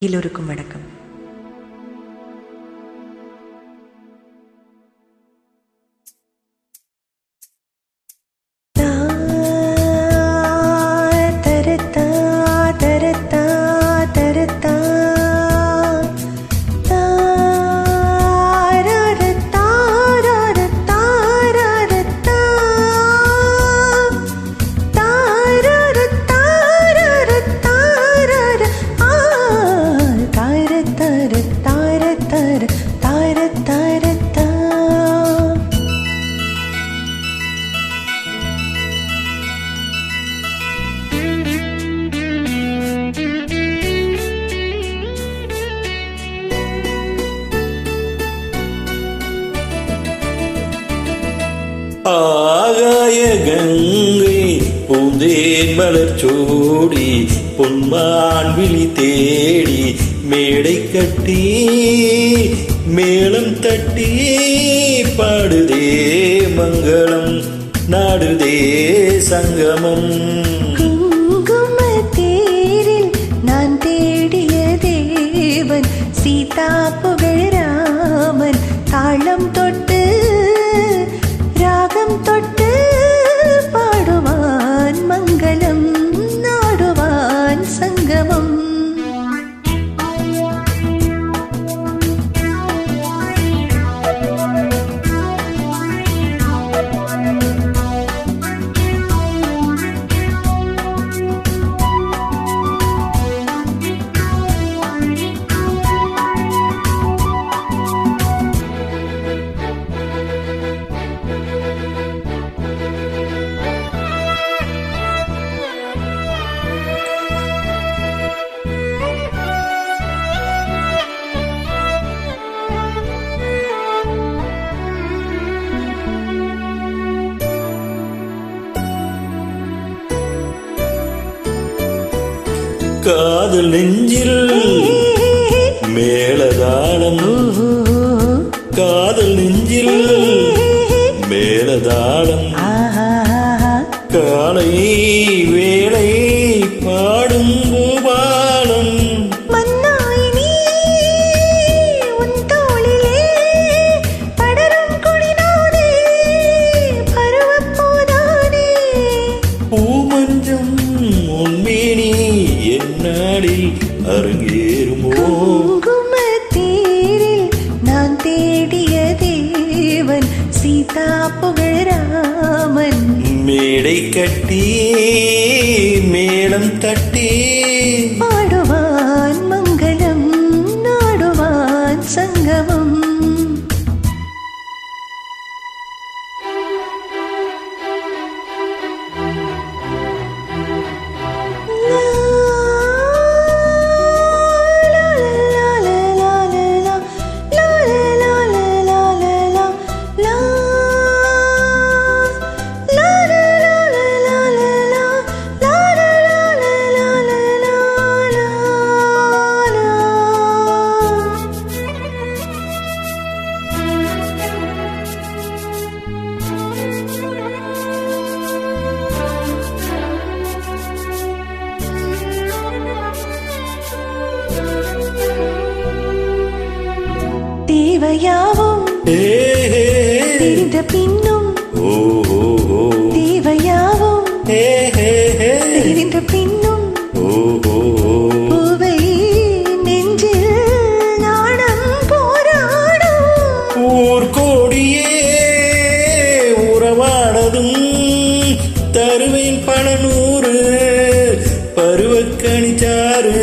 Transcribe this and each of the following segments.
எல்லோருக்கும் வணக்கம். ஆகாய கங்கை பூந்தேன் மலர் சோடி பொன்மான் விழி தேடி மேடை கட்டி மேளம் தட்டி பாடுதே மங்களம் நாடுதே சங்கமம். குங்குமத்தேரில் நான் தேடிய தேவன் சீதா புகழ் ராமன் தாளம் தொட்டு ராகம் தொட்டு பாடுவான் மங்களம் நாடுவான் சங்கமம். காதல் நெஞ்சில் மேளதாளம், காதல் நெஞ்சில் மேளதாளம், காலை வேளை பாடும் பூபாலம். பூமஞ்சம் உன்மேனி என்னாடில் அரங்கேறுமோ? குங்குமத்தேரில் நான் தேடிய தேவன் சீதா புகழ் ராமன் மேடை கட்டி மேளம் தட்டி பாடுவான் மங்களம் நாடுவான் சங்கமம். தேவையாவும் தெரிந்த பின்னும் தேவையாவும் தெரிந்த பின்னும் பூவை நெஞ்சில் நாணம் போராடும். ஊர்கோடியே உறவானதும் தருவேன் பல 100 பருவக்கணிச்சாறு.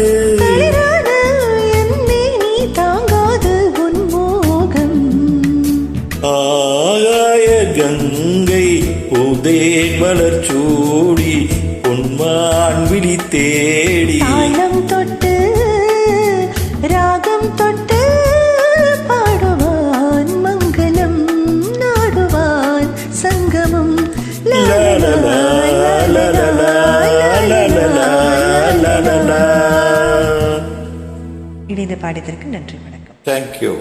ஆகாய கங்கை பூந்தேன் மலர் சூடி பொன்மான் விழி தேடி தாளம் தொட்டு ராகம் தொட்டு பாடுவான் மங்களம் நாடுவான் சங்கமம். இணைந்த பாடத்திற்கு நன்றி, வணக்கம். தேங்க்யூ.